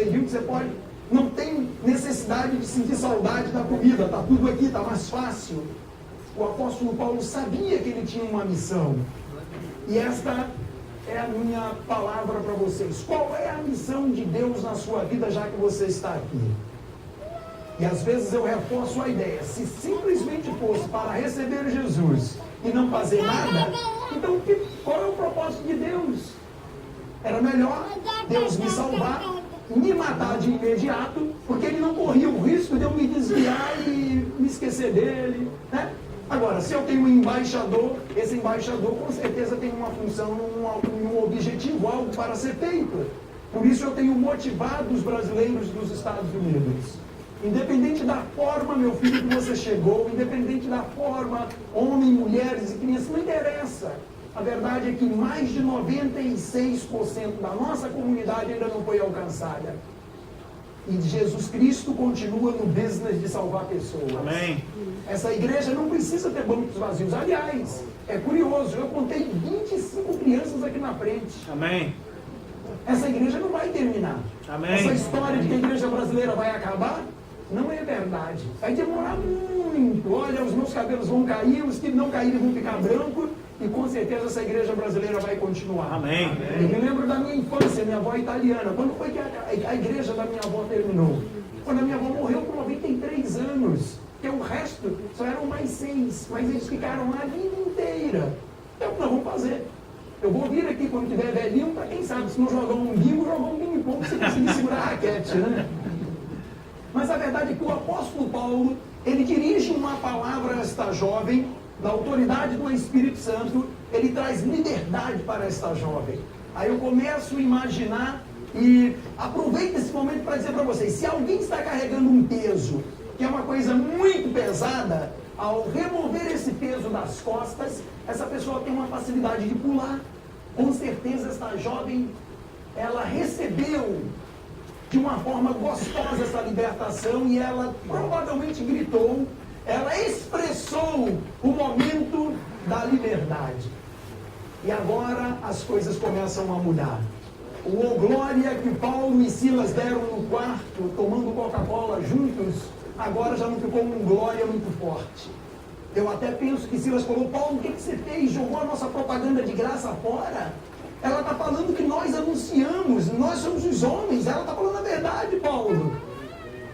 viu que você pode, não tem necessidade de sentir saudade da comida, está tudo aqui, está mais fácil. O apóstolo Paulo sabia que ele tinha uma missão. E esta é a minha palavra para vocês. Qual é a missão de Deus na sua vida, já que você está aqui? E às vezes eu reforço a ideia, se simplesmente fosse para receber Jesus e não fazer nada, então qual é o propósito de Deus? Era melhor Deus me salvar, me matar de imediato, porque ele não corria o risco de eu me desviar e me esquecer dele, né? Agora, se eu tenho um embaixador, esse embaixador com certeza tem uma função, um objetivo, algo para ser feito. Por isso eu tenho motivado os brasileiros dos Estados Unidos. Independente da forma, meu filho, que você chegou, independente da forma, homem, mulheres e crianças, não interessa. A verdade é que mais de 96% da nossa comunidade ainda não foi alcançada. E Jesus Cristo continua no business de salvar pessoas. Amém. Essa igreja não precisa ter bancos vazios. Aliás, é curioso, eu contei 25 crianças aqui na frente. Amém. Essa igreja não vai terminar. Amém. Essa história de que a igreja brasileira vai acabar, não é verdade. Vai demorar muito. Olha, os meus cabelos vão cair, os que não caírem vão ficar brancos, e com certeza essa igreja brasileira vai continuar. Amém. Eu me lembro da minha infância, minha avó italiana. Quando foi que a igreja da minha avó terminou? Quando a minha avó morreu com 93 anos. Porque o resto só eram mais 6, mas eles ficaram lá a vida inteira. Então, o que nós vamos fazer? Eu vou vir aqui quando tiver velhinho, para quem sabe, se não jogar um bingo, jogar um bingo-pongo, se conseguir segurar a raquete, né? Mas a verdade é que o apóstolo Paulo, ele dirige uma palavra a esta jovem, da autoridade do Espírito Santo, ele traz liberdade para esta jovem. Aí eu começo a imaginar e aproveito esse momento para dizer para vocês, se alguém está carregando um peso, que é uma coisa muito pesada, ao remover esse peso das costas, essa pessoa tem uma facilidade de pular. Com certeza esta jovem, ela recebeu de uma forma gostosa essa libertação e ela provavelmente gritou, ela expressou o momento da liberdade. E agora as coisas começam a mudar. O glória que Paulo e Silas deram no quarto, tomando Coca-Cola juntos, agora já não ficou um glória muito forte. Eu até penso que Silas falou, Paulo, o que você fez? Jogou a nossa propaganda de graça fora? Ela está falando que nós anunciamos, nós somos os homens. Ela está falando a verdade, Paulo.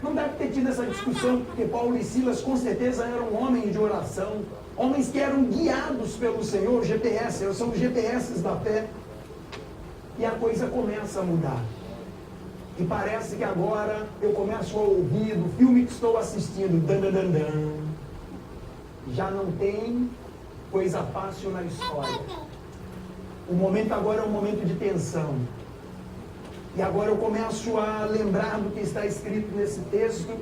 Não deve ter tido essa discussão, porque Paulo e Silas com certeza eram homens de oração, homens que eram guiados pelo Senhor, GPS, são os GPS da fé. E a coisa começa a mudar. E parece que agora eu começo a ouvir do filme que estou assistindo, já não tem coisa fácil na história. O momento agora é um momento de tensão. E agora eu começo a lembrar do que está escrito nesse texto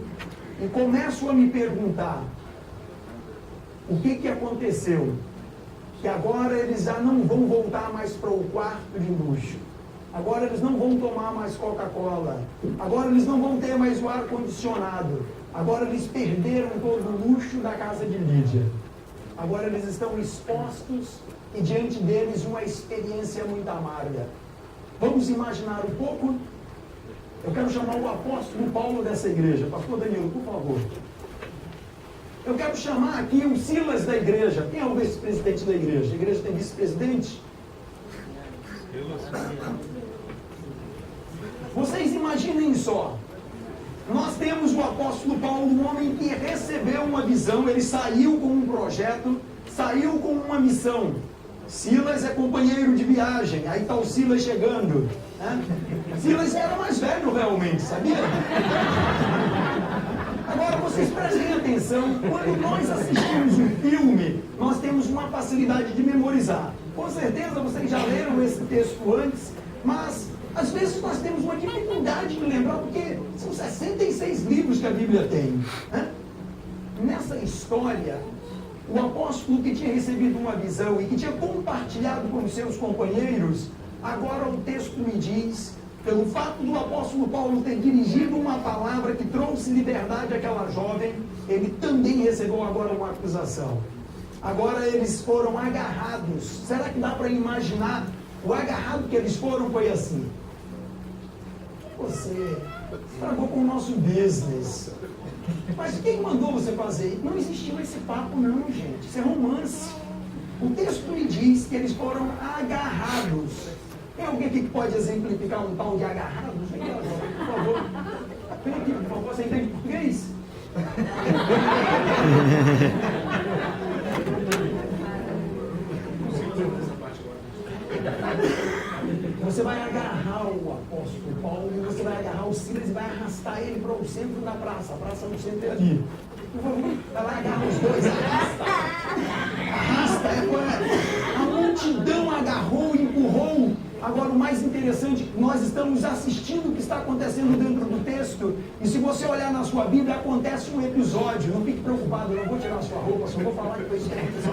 e começo a me perguntar o que aconteceu? Que agora eles já não vão voltar mais para o quarto de luxo. Agora eles não vão tomar mais Coca-Cola. Agora eles não vão ter mais o ar-condicionado. Agora eles perderam todo o luxo da casa de Lídia. Agora eles estão expostos e diante deles uma experiência muito amarga. Vamos imaginar um pouco? Eu quero chamar o apóstolo Paulo dessa igreja. Pastor Danilo, por favor. Eu quero chamar aqui o Silas da igreja. Quem é o vice-presidente da igreja? A igreja tem vice-presidente? Vocês imaginem só. Nós temos o apóstolo Paulo, um homem que recebeu uma visão, ele saiu com um projeto, saiu com uma missão. Silas é companheiro de viagem, aí está o Silas chegando. Né? Silas era mais velho realmente, sabia? Agora vocês prestem atenção, quando nós assistimos um filme, nós temos uma facilidade de memorizar. Com certeza vocês já leram esse texto antes, mas às vezes nós temos uma dificuldade de lembrar, porque são 66 livros que a Bíblia tem. Né? Nessa história, o apóstolo que tinha recebido uma visão e que tinha compartilhado com os seus companheiros, agora o texto me diz, pelo fato do apóstolo Paulo ter dirigido uma palavra que trouxe liberdade àquela jovem, ele também recebeu agora uma acusação. Agora eles foram agarrados. Será que dá para imaginar? O agarrado que eles foram foi assim. Você estragou com o nosso business. Mas quem mandou você fazer? Não existiu esse papo não, gente. Isso é romance. O texto me diz que eles foram agarrados. Tem alguém aqui que pode exemplificar um tal de agarrados? Vem aqui agora, por favor. Vem aqui, por favor. Você entende português? Você vai agarrar o apóstolo Paulo e você vai agarrar o Silas e vai arrastar ele para o centro da praça. A praça no centro é ali. Por favor, vai lá, agarra os dois, arrasta. Arrasta, a multidão agarrou e empurrou. Agora, o mais interessante, nós estamos assistindo o que está acontecendo dentro do texto. E se você olhar na sua Bíblia, acontece um episódio. Não fique preocupado, eu não vou tirar a sua roupa, só vou falar que foi isso que aconteceu.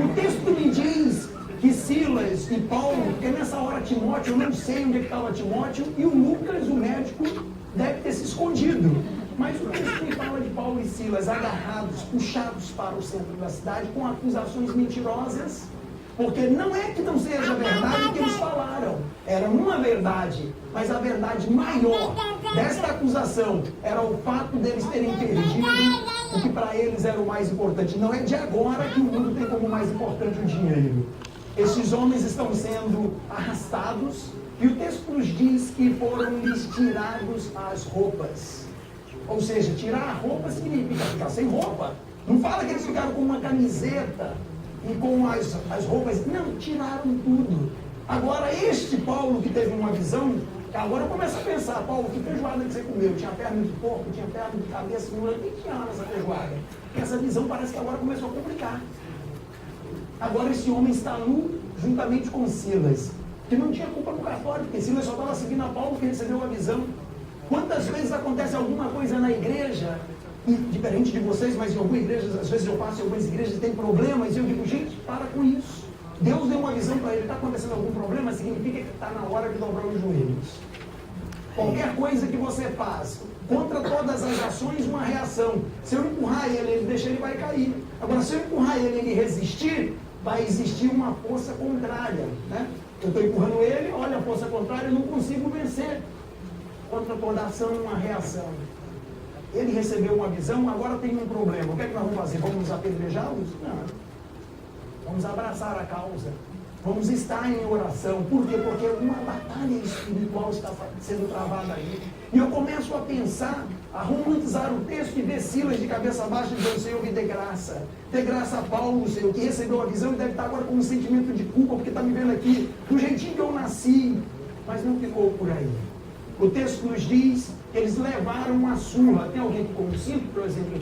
O texto me diz que Silas e Paulo, porque nessa hora Timóteo, eu não sei onde é que estava Timóteo, e o Lucas, o médico, deve ter se escondido. Mas o texto me fala de Paulo e Silas agarrados, puxados para o centro da cidade com acusações mentirosas, porque não é que não seja verdade o que eles falaram, era uma verdade, mas a verdade maior desta acusação era o fato deles terem perdido o que para eles era o mais importante. Não é de agora que o mundo tem como mais importante o dinheiro. Esses homens estão sendo arrastados e o texto nos diz que foram-lhes tirados as roupas. Ou seja, tirar a roupa significa ficar sem roupa. Não fala que eles ficaram com uma camiseta e com as roupas. Não, tiraram tudo. Agora, este Paulo que teve uma visão, agora eu começo a pensar, Paulo, que feijoada que você comeu? Tinha perna de porco, tinha perna de cabeça, o que tinha lá nessa feijoada? Essa visão parece que agora começou a complicar. Agora esse homem está nu juntamente com Silas, que não tinha culpa no cartório, porque Silas só estava seguindo a Paulo que recebeu a visão. Quantas vezes acontece alguma coisa na igreja, e diferente de vocês, mas em algumas igrejas, às vezes eu passo em algumas igrejas e tem problemas, e eu digo, gente, para com isso. Deus deu uma visão para ele, está acontecendo algum problema, significa que está na hora de dobrar os joelhos. Qualquer coisa que você faz, contra todas as ações, uma reação. Se eu empurrar ele deixa ele vai cair. Agora, se eu empurrar ele resistir, vai existir uma força contrária, né? Eu estou empurrando ele, olha a força contrária, eu não consigo vencer. Contra toda ação, uma reação. Ele recebeu uma visão, agora tem um problema. O que é que nós vamos fazer? Vamos apedrejá-los? Não. Vamos abraçar a causa. Vamos estar em oração. Por quê? Porque uma batalha espiritual está sendo travada aí. E eu começo a pensar, a romantizar o texto e ver Silas de cabeça baixa dizendo, Senhor, me dê graça. Dê graça a Paulo, Senhor, que recebeu a visão e deve estar agora com um sentimento de culpa, porque está me vendo aqui do jeitinho que eu nasci. Mas não ficou por aí. O texto nos diz que eles levaram uma surra. Tem alguém que com um cinto, por exemplo,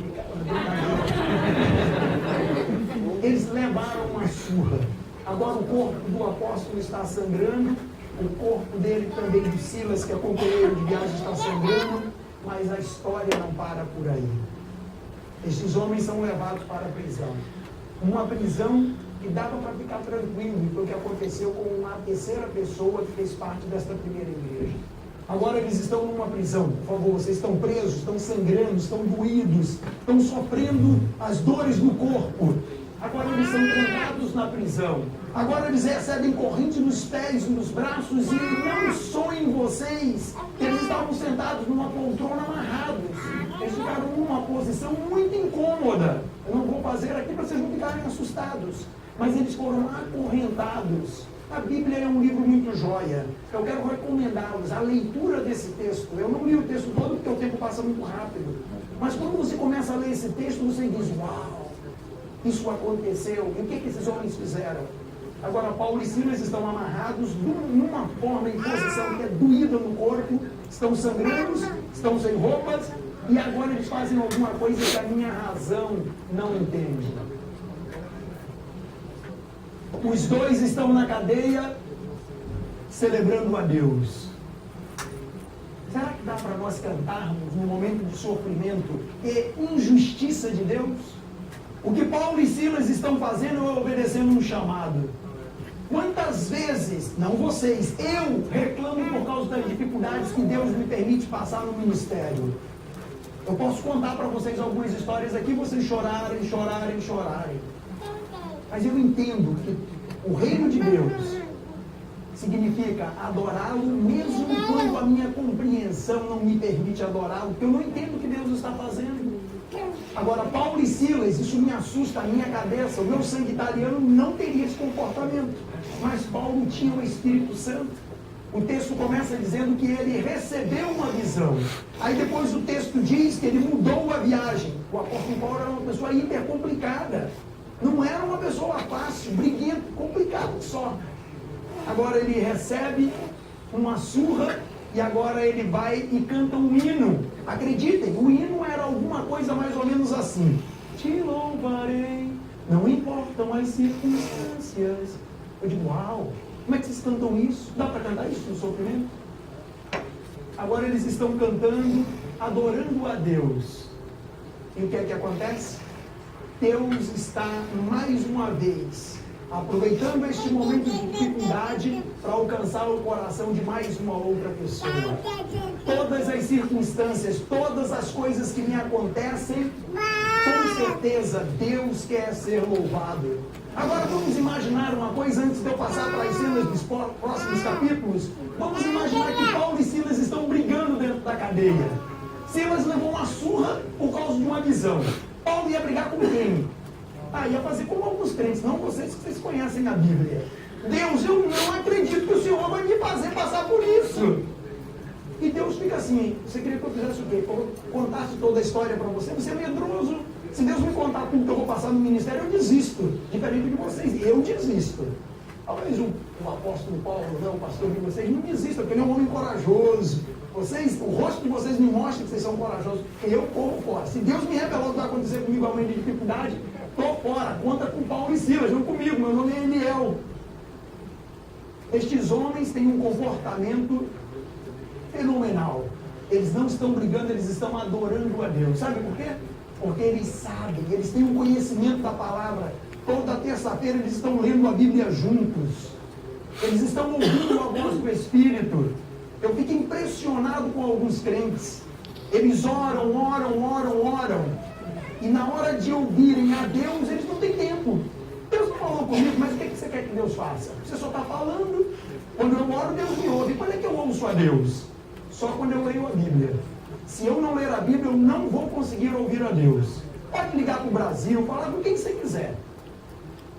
eles levaram uma surra. Agora o corpo do apóstolo está sangrando, o corpo dele também, de Silas, que é companheiro de viagem, está sangrando, mas a história não para por aí. Esses homens são levados para a prisão. Uma prisão que dava para ficar tranquilo, foi o que aconteceu com uma terceira pessoa que fez parte desta primeira igreja. Agora eles estão numa prisão, por favor, vocês estão presos, estão sangrando, estão doídos, estão sofrendo as dores do corpo. Agora eles são trancados na prisão. Agora eles recebem corrente nos pés, nos braços, e não sonhem vocês que eles estavam sentados numa poltrona amarrados. Eles ficaram numa posição muito incômoda. Eu não vou fazer aqui para vocês não ficarem assustados. Mas eles foram acorrentados. A Bíblia é um livro muito joia. Eu quero recomendá-los a leitura desse texto. Eu não li o texto todo porque o tempo passa muito rápido. Mas quando você começa a ler esse texto, você diz, uau, isso aconteceu. E o que esses homens fizeram? Agora, Paulo e Silas estão amarrados numa forma, em posição que é doída no corpo, estão sangrando, estão sem roupas, e agora eles fazem alguma coisa que a minha razão não entende. Os dois estão na cadeia, celebrando a Deus. Será que dá para nós cantarmos no momento de sofrimento e injustiça de Deus? O que Paulo e Silas estão fazendo é obedecendo um chamado. Quantas vezes, não vocês, eu reclamo por causa das dificuldades que Deus me permite passar no ministério? Eu posso contar para vocês algumas histórias aqui, vocês chorarem. Mas eu entendo que o reino de Deus, significa adorá-lo mesmo quando a minha compreensão não me permite adorá-lo, porque eu não entendo o que Deus está fazendo. Agora, Paulo e Silas, isso me assusta, a minha cabeça, o meu sangue italiano não teria esse comportamento, mas Paulo tinha o Espírito Santo. O texto começa dizendo que ele recebeu uma visão. Aí depois o texto diz que ele mudou a viagem. O apóstolo Paulo era uma pessoa hiper complicada. Não era uma pessoa fácil, briguento, complicado só. Agora ele recebe uma surra e agora ele vai e canta um hino. Acreditem, o hino era alguma coisa mais ou menos assim: te louvarei, não importam as circunstâncias. Eu digo, uau, como é que vocês cantam isso? Dá para cantar isso no sofrimento? Agora eles estão cantando, adorando a Deus. E o que é que acontece? Deus está mais uma vez aproveitando este momento de dificuldade para alcançar o coração de mais uma outra pessoa. Todas as circunstâncias, todas as coisas que me acontecem, com certeza Deus quer ser louvado. Agora vamos imaginar uma coisa antes de eu passar para as cenas dos próximos capítulos. Vamos imaginar que Paulo e Silas estão brigando dentro da cadeia. Silas levou uma surra por causa de uma visão. Paulo ia brigar com quem? Ia fazer como alguns crentes, não vocês que vocês conhecem a Bíblia. Deus, eu não acredito que o Senhor vai me fazer passar por isso. E Deus fica assim, você queria que eu fizesse o quê? Que eu contasse toda a história para você? Você é medroso. Se Deus me contar tudo que eu vou passar no ministério, eu desisto. Diferente de vocês, eu desisto. Talvez o apóstolo Paulo, o pastor de vocês, não desista, porque ele é um homem corajoso. Vocês, o rosto de vocês me mostra que vocês são corajosos. Eu corro fora. Se Deus me revelar o que vai acontecer comigo amanhã de dificuldade, estou fora. Conta com Paulo e Silas, não comigo. Meu nome é Eliel. Estes homens têm um comportamento fenomenal. Eles não estão brigando, eles estão adorando a Deus. Sabe por quê? Porque eles sabem, eles têm um conhecimento da palavra. Toda terça-feira eles estão lendo a Bíblia juntos. Eles estão ouvindo a voz do Espírito. Eu fico impressionado com alguns crentes. Eles oram. E na hora de ouvirem a Deus, eles não têm tempo. Deus não falou comigo, mas o que você quer que Deus faça? Você só está falando. Quando eu oro, Deus me ouve. Quando é que eu ouço a Deus? Só quando eu leio a Bíblia. Se eu não ler a Bíblia, eu não vou conseguir ouvir a Deus. Pode ligar para o Brasil, falar com quem você quiser.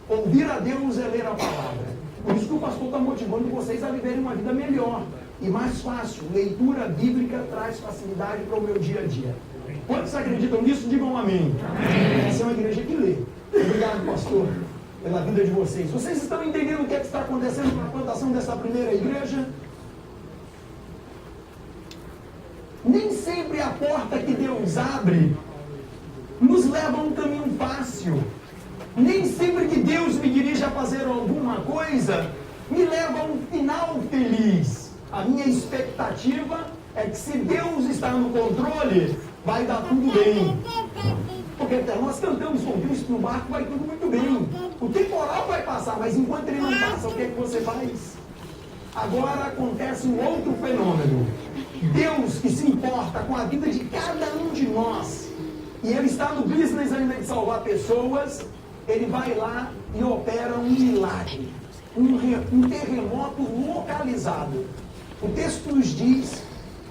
Ouvir a Deus é ler a palavra. Por isso que o pastor está motivando vocês a viverem uma vida melhor e mais fácil. Leitura bíblica traz facilidade para o meu dia a dia. Quantos acreditam nisso? Digam amém. Amém. Essa é uma igreja que lê. Obrigado, pastor, pela vida de vocês. Vocês estão entendendo o que é que está acontecendo na plantação dessa primeira igreja? Nem sempre a porta que Deus abre nos leva a um caminho fácil. Nem sempre que Deus me dirige a fazer alguma coisa me leva a um final feliz. A minha expectativa é que se Deus está no controle, vai dar tudo bem. Porque nós cantamos com Cristo no barco, vai tudo muito bem. O temporal vai passar, mas enquanto ele não passa, o que é que você faz? Agora acontece um outro fenômeno. Deus, que se importa com a vida de cada um de nós, e Ele está no business ainda de salvar pessoas, Ele vai lá e opera um milagre, um terremoto localizado. O texto nos diz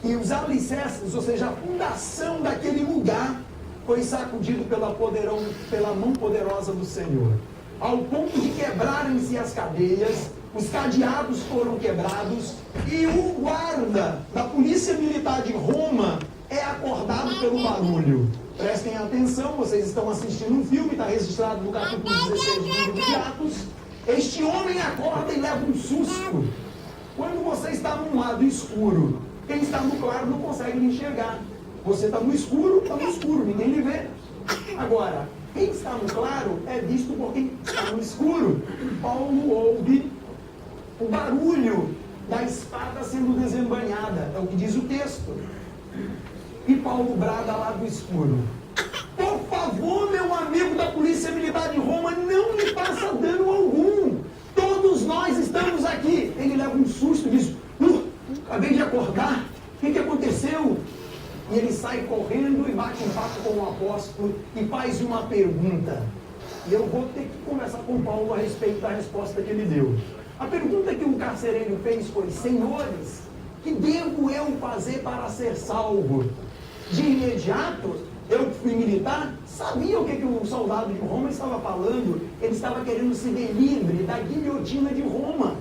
que os alicerces, ou seja, a fundação daquele lugar, foi sacudido pela mão poderosa do Senhor, ao ponto de quebrarem-se as cadeias, os cadeados foram quebrados e o guarda da Polícia Militar de Roma é acordado pelo barulho. Prestem atenção, vocês estão assistindo um filme, está registrado no capítulo 16 do livro de Atos. Este homem acorda e leva um susto. Quando você está num lado escuro, quem está no claro não consegue lhe enxergar. Você está no escuro, ninguém lhe vê. Agora, quem está no claro é visto por quem está no escuro. Paulo ouve o barulho da espada sendo desembainhada, é o que diz o texto. E Paulo brada lá do escuro: por favor, meu amigo da Polícia Militar de Roma, não me faça dano algum. Todos nós estamos aqui. Ele leva um susto e diz: acabei de acordar, o que aconteceu? E ele sai correndo e bate um papo com o apóstolo e faz uma pergunta. E eu vou ter que conversar com Paulo a respeito da resposta que ele deu. A pergunta que o carcereiro fez foi: senhores, que devo eu fazer para ser salvo? De imediato, eu que fui militar, sabia o que o soldado de Roma estava falando. Ele estava querendo se ver livre da guilhotina de Roma.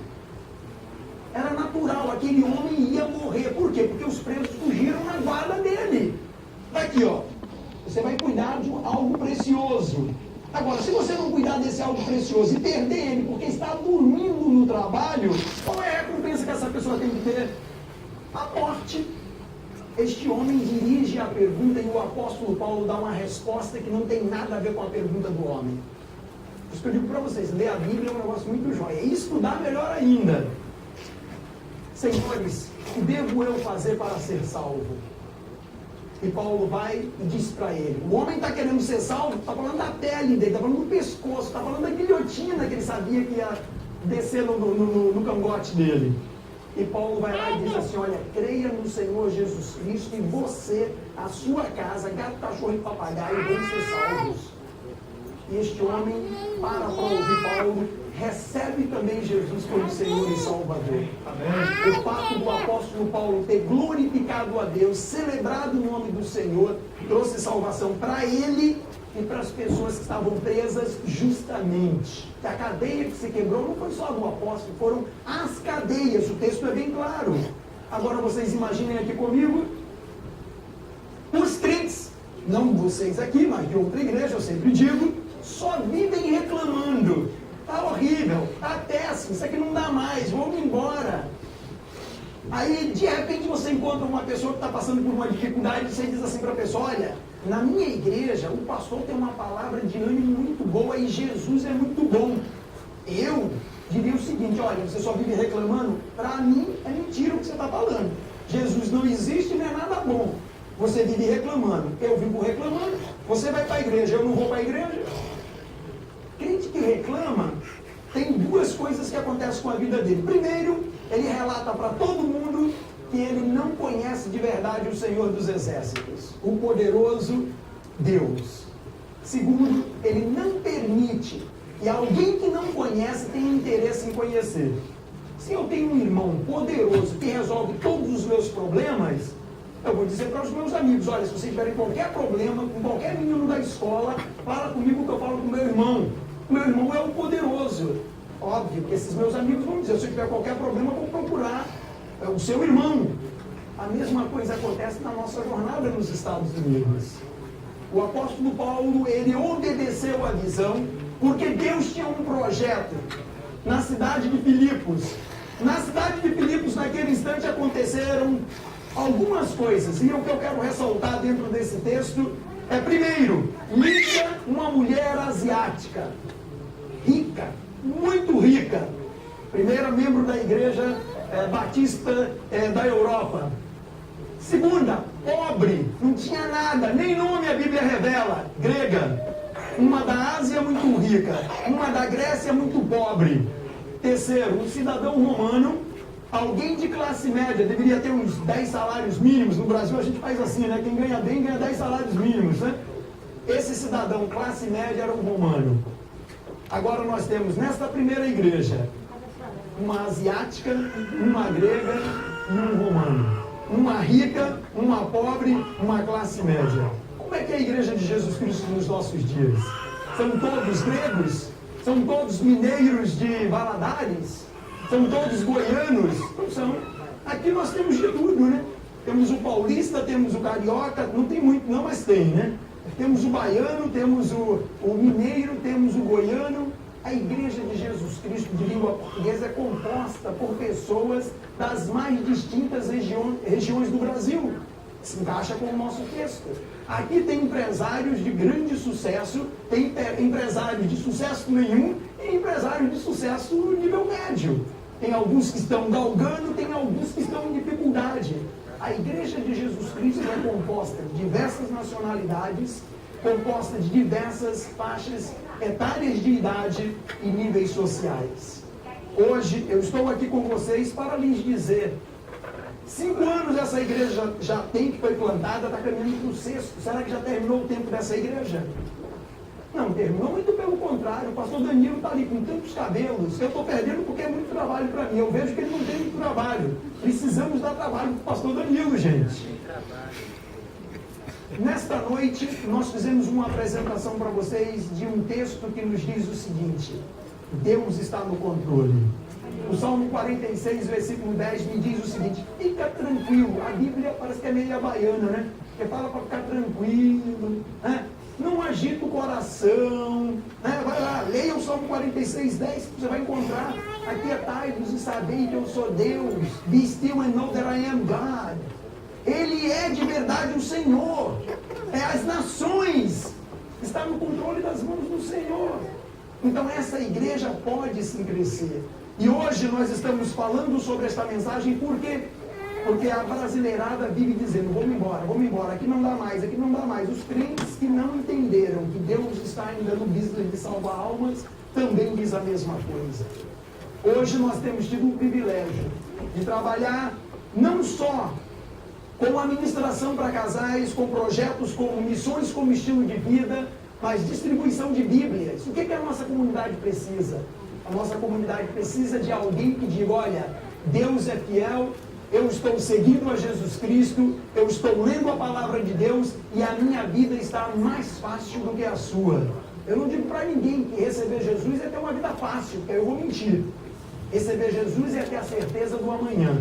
Era natural, aquele homem ia morrer. Por quê? Porque os presos fugiram na guarda dele. Aqui, ó, você vai cuidar de algo precioso. Agora, se você não cuidar desse algo precioso e perder ele porque está dormindo no trabalho, qual é a recompensa que essa pessoa tem que ter? A morte. Este homem dirige a pergunta e o apóstolo Paulo dá uma resposta que não tem nada a ver com a pergunta do homem. Por isso que eu digo para vocês, ler a Bíblia é um negócio muito jóia. E estudar melhor ainda. Senhores, o que devo eu fazer para ser salvo? E Paulo vai e diz para ele: o homem está querendo ser salvo, está falando da pele dele, está falando do pescoço, está falando da guilhotina que ele sabia que ia descer no cangote dele. E Paulo vai lá e diz assim: olha, creia no Senhor Jesus Cristo e você, a sua casa, gato, cachorro e papagaio vão ser salvos. E este homem para ouvir Paulo, recebe também Jesus como Senhor e Salvador. Amém. O fato do apóstolo Paulo ter glorificado a Deus, celebrado o nome do Senhor, trouxe salvação para ele e para as pessoas que estavam presas justamente. Que a cadeia que se quebrou não foi só do apóstolo, foram as cadeias. O texto é bem claro. Agora vocês imaginem aqui comigo, os crentes, não vocês aqui, mas de outra igreja, eu sempre digo, só vivem reclamando. Está horrível, está péssimo, isso aqui não dá mais, vamos embora. Aí, de repente, você encontra uma pessoa que está passando por uma dificuldade e você diz assim para a pessoa: olha, na minha igreja, o pastor tem uma palavra de ânimo muito boa e Jesus é muito bom. Eu diria o seguinte: olha, você só vive reclamando, para mim é mentira o que você está falando. Jesus não existe, não é nada bom. Você vive reclamando, eu vivo reclamando, você vai para a igreja, eu não vou para a igreja. Crente que reclama, tem duas coisas que acontecem com a vida dele. Primeiro, ele relata para todo mundo que ele não conhece de verdade o Senhor dos Exércitos, o poderoso Deus. Segundo, ele não permite que alguém que não conhece tenha interesse em conhecer. Se eu tenho um irmão poderoso que resolve todos os meus problemas, eu vou dizer para os meus amigos: olha, se vocês tiverem qualquer problema com qualquer menino da escola, fala comigo que eu falo com o meu irmão. O meu irmão é o poderoso. Óbvio que esses meus amigos vão dizer: se eu tiver qualquer problema, eu vou procurar o seu irmão. A mesma coisa acontece na nossa jornada nos Estados Unidos. O apóstolo Paulo, ele obedeceu a visão, porque Deus tinha um projeto na cidade de Filipos. Na cidade de Filipos, naquele instante, aconteceram algumas coisas, e o que eu quero ressaltar dentro desse texto é, primeiro, Lídia, uma mulher asiática, rica, muito rica, primeira membro da igreja batista da Europa. Segunda, pobre, não tinha nada, nem nome a Bíblia revela, grega. Uma da Ásia muito rica, uma da Grécia muito pobre. Terceiro, um cidadão romano, alguém de classe média, deveria ter uns 10 salários mínimos. No Brasil a gente faz assim, né? Quem ganha bem ganha 10 salários mínimos, né? Esse cidadão classe média era um romano. Agora nós temos nesta primeira igreja uma asiática, uma grega e um romano. Uma rica, uma pobre, uma classe média. Como é que é a igreja de Jesus Cristo nos nossos dias? São todos gregos? São todos mineiros de Valadares? São todos goianos? Não são. Aqui nós temos de tudo, né? Temos o paulista, temos o carioca, não tem muito não, mas tem, né? Temos o baiano, temos o mineiro, temos o goiano. A igreja de Jesus Cristo de língua portuguesa é composta por pessoas das mais distintas regiões do Brasil. Se encaixa com o nosso texto. Aqui tem empresários de grande sucesso, tem empresários de sucesso nenhum e empresários de sucesso nível médio. Tem alguns que estão galgando, tem alguns que estão em dificuldade. A igreja de Jesus Cristo é composta de diversas nacionalidades, composta de diversas faixas etárias de idade e níveis sociais. Hoje eu estou aqui com vocês para lhes dizer: 5 anos essa igreja já tem, que foi plantada, está caminhando para o 6º. Será que já terminou o tempo dessa igreja? Não terminou, muito pelo contrário. O pastor Danilo está ali com tantos cabelos, eu estou perdendo porque é muito trabalho para mim. Eu vejo que ele não tem muito trabalho. Precisamos dar trabalho para o pastor Danilo, gente. Nesta noite, nós fizemos uma apresentação para vocês de um texto que nos diz o seguinte: Deus está no controle. O Salmo 46, versículo 10, me diz o seguinte: fica tranquilo. A Bíblia parece que é meio havaiana, né? Que fala para ficar tranquilo, né? Não agita o coração, né? Vai lá, leia o Salmo 46, 10, você vai encontrar: aquietai-vos e sabei que eu sou Deus. Be still and know that I am God. Ele é de verdade o Senhor. As nações estão no controle das mãos do Senhor. Então essa igreja pode sim crescer. E hoje nós estamos falando sobre esta mensagem porque a brasileirada vive dizendo: vamos embora, aqui não dá mais, aqui não dá mais. Os crentes que não entenderam que Deus está ainda no business de salvar almas, também diz a mesma coisa. Hoje nós temos tido o privilégio de trabalhar não só com administração para casais, com projetos como missões como estilo de vida, mas distribuição de Bíblias. O que a nossa comunidade precisa? A nossa comunidade precisa de alguém que diga: olha, Deus é fiel, eu estou seguindo a Jesus Cristo, eu estou lendo a palavra de Deus e a minha vida está mais fácil do que a sua. Eu não digo para ninguém que receber Jesus é ter uma vida fácil, porque eu vou mentir. Receber Jesus é ter a certeza do amanhã.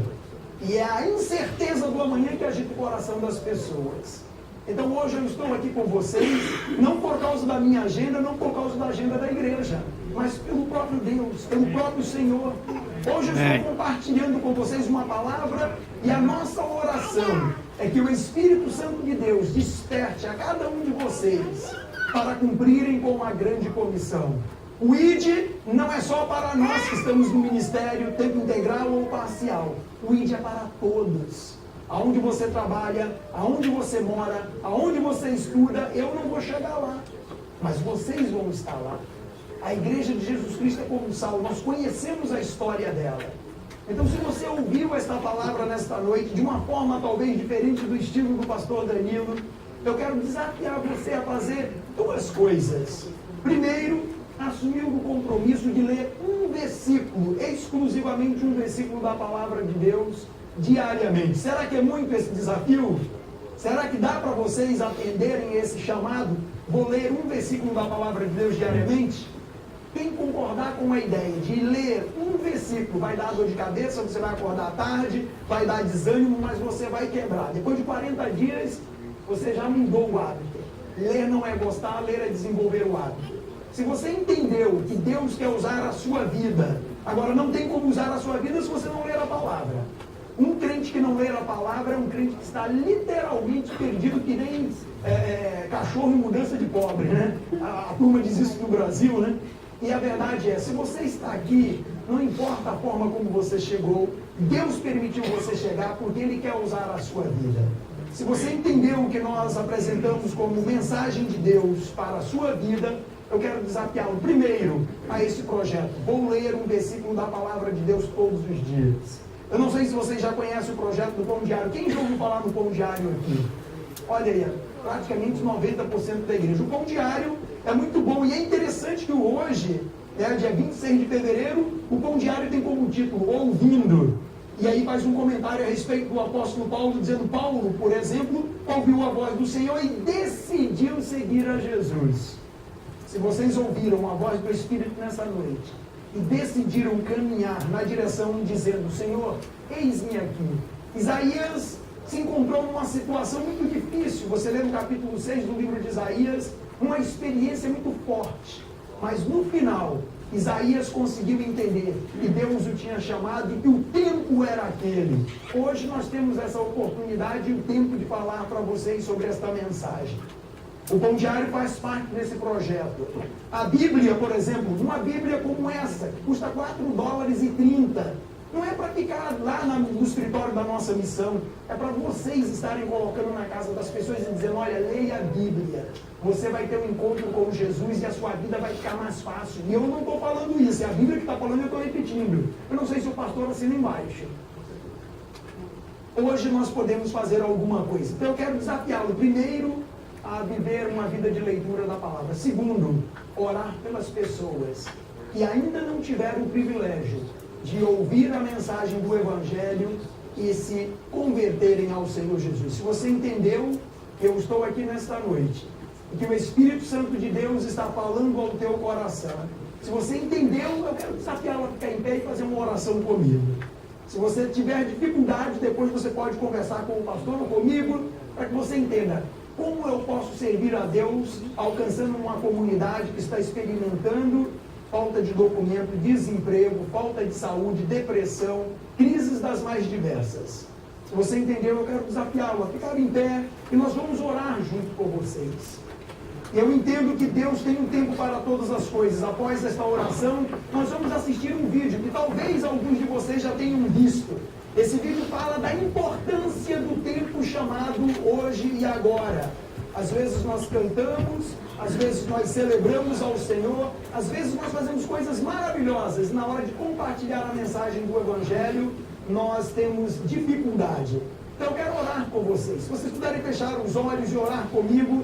E é a incerteza do amanhã que agita o coração das pessoas. Então hoje eu estou aqui com vocês, não por causa da minha agenda, não por causa da agenda da igreja, mas pelo próprio Deus, pelo próprio Senhor. Hoje eu estou compartilhando com vocês uma palavra e a nossa oração é que o Espírito Santo de Deus desperte a cada um de vocês para cumprirem com uma grande comissão. O ID não é só para nós que estamos no ministério, tempo integral ou parcial. O ID é para todos. Aonde você trabalha, aonde você mora, aonde você estuda, eu não vou chegar lá, mas vocês vão estar lá. A igreja de Jesus Cristo é como sal, nós conhecemos a história dela. Então, se você ouviu esta palavra nesta noite de uma forma talvez diferente do estilo do pastor Danilo, eu quero desafiar você a fazer duas coisas. Primeiro, assumir o compromisso de ler um versículo, exclusivamente um versículo da palavra de Deus, diariamente. Será que é muito esse desafio? Será que dá para vocês atenderem esse chamado? Vou ler um versículo da palavra de Deus diariamente? Quem concordar com a ideia de ler um versículo, vai dar dor de cabeça, você vai acordar tarde, vai dar desânimo, mas você vai quebrar. Depois de 40 dias, você já mudou o hábito. Ler não é gostar, ler é desenvolver o hábito. Se você entendeu que Deus quer usar a sua vida, agora não tem como usar a sua vida se você não ler a palavra. Um crente que não ler a palavra é um crente que está literalmente perdido, que nem cachorro em mudança de pobre, né? A turma diz isso no Brasil, né? E a verdade é, se você está aqui, não importa a forma como você chegou, Deus permitiu você chegar porque Ele quer usar a sua vida. Se você entendeu o que nós apresentamos como mensagem de Deus para a sua vida, eu quero desafiá-lo primeiro a esse projeto. Vou ler um versículo da palavra de Deus todos os dias. Eu não sei se vocês já conhecem o projeto do Pão Diário. Quem já ouviu falar do Pão Diário aqui? Olha aí, praticamente 90% da igreja. O Pão Diário é muito bom e é interessante que hoje, dia 26 de fevereiro, o Pão Diário tem como título Ouvindo. E aí faz um comentário a respeito do apóstolo Paulo, dizendo: Paulo, por exemplo, ouviu a voz do Senhor e decidiu seguir a Jesus. Se vocês ouviram a voz do Espírito nessa noite e decidiram caminhar na direção dizendo: Senhor, eis-me aqui. Isaías se encontrou numa situação muito difícil. Você lê no capítulo 6 do livro de Isaías, uma experiência muito forte. Mas no final, Isaías conseguiu entender que Deus o tinha chamado e que o tempo era aquele. Hoje nós temos essa oportunidade e o tempo de falar para vocês sobre esta mensagem. O Pão Diário faz parte desse projeto. A Bíblia, por exemplo, uma Bíblia como essa, que custa $4,30, não é para ficar lá no escritório da nossa missão, é para vocês estarem colocando na casa das pessoas e dizendo: olha, leia a Bíblia, você vai ter um encontro com Jesus e a sua vida vai ficar mais fácil. E eu não estou falando isso, é a Bíblia que está falando e eu estou repetindo. Eu não sei se o pastor assina embaixo. Hoje nós podemos fazer alguma coisa. Então eu quero desafiá-lo primeiro a viver uma vida de leitura da palavra. Segundo, orar pelas pessoas que ainda não tiveram o privilégio de ouvir a mensagem do Evangelho e se converterem ao Senhor Jesus. Se você entendeu, eu estou aqui nesta noite, e que o Espírito Santo de Deus está falando ao teu coração. Se você entendeu, eu quero desafiá-lo a ficar em pé e fazer uma oração comigo. Se você tiver dificuldade, depois você pode conversar com o pastor ou comigo, para que você entenda como eu posso servir a Deus alcançando uma comunidade que está experimentando falta de documento, desemprego, falta de saúde, depressão, crises das mais diversas. Se você entendeu, eu quero desafiá-lo a ficar em pé e nós vamos orar junto com vocês. Eu entendo que Deus tem um tempo para todas as coisas. Após esta oração, nós vamos assistir um vídeo que talvez alguns de vocês já tenham visto. Esse vídeo fala da importância do tempo chamado hoje e agora. Às vezes nós cantamos, às vezes nós celebramos ao Senhor, às vezes nós fazemos coisas maravilhosas. Na hora de compartilhar a mensagem do Evangelho, nós temos dificuldade. Então eu quero orar com vocês. Se vocês puderem fechar os olhos e orar comigo,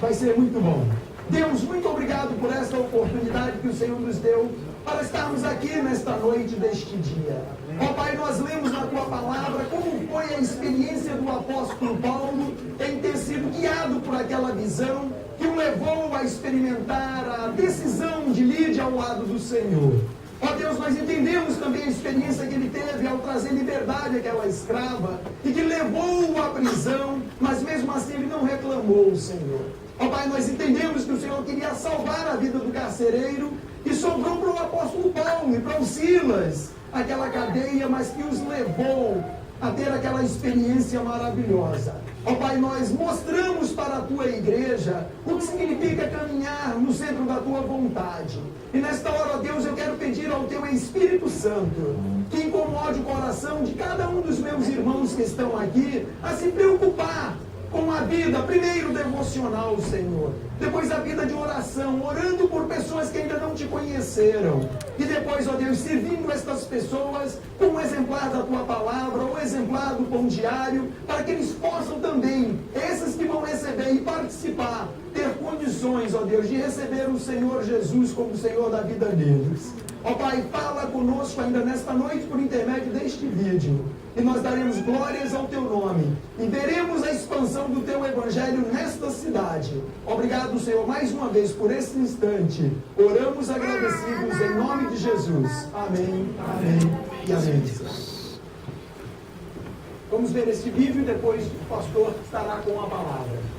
vai ser muito bom. Deus, muito obrigado por esta oportunidade que o Senhor nos deu para estarmos aqui nesta noite deste dia. Ó Pai, nós lemos na Tua Palavra como foi a experiência do apóstolo Paulo em ter sido guiado por aquela visão que o levou a experimentar a decisão de Lídia ao lado do Senhor. Ó Deus, nós entendemos também a experiência que ele teve ao trazer liberdade àquela escrava e que levou-o à prisão, mas mesmo assim ele não reclamou, Senhor. Ó Pai, nós entendemos que o Senhor queria salvar a vida do carcereiro e sobrou para o apóstolo Paulo e para o Silas aquela cadeia, mas que os levou a ter aquela experiência maravilhosa. Ó Pai, nós mostramos para a Tua igreja o que significa caminhar no centro da Tua vontade. E nesta hora, ó Deus, eu quero pedir ao Teu Espírito Santo que incomode o coração de cada um dos meus irmãos que estão aqui a se preocupar com a vida, primeiro devocional, Senhor, depois a vida de oração, orando por pessoas que ainda não Te conheceram, e depois, ó Deus, servindo estas pessoas com um exemplar da Tua Palavra, ou exemplar do pão diário, para que eles possam também, esses que vão receber e participar, ter condições, ó Deus, de receber o Senhor Jesus como Senhor da vida deles. Ó Pai, fala conosco ainda nesta noite por intermédio deste vídeo, e nós daremos glórias ao Teu nome, e veremos a expansão do Teu Evangelho nesta cidade. Obrigado, Senhor, mais uma vez por esse instante. Oramos agradecidos em nome de Jesus. Amém, amém e amém. Vamos ver este vídeo e depois o pastor estará com a palavra.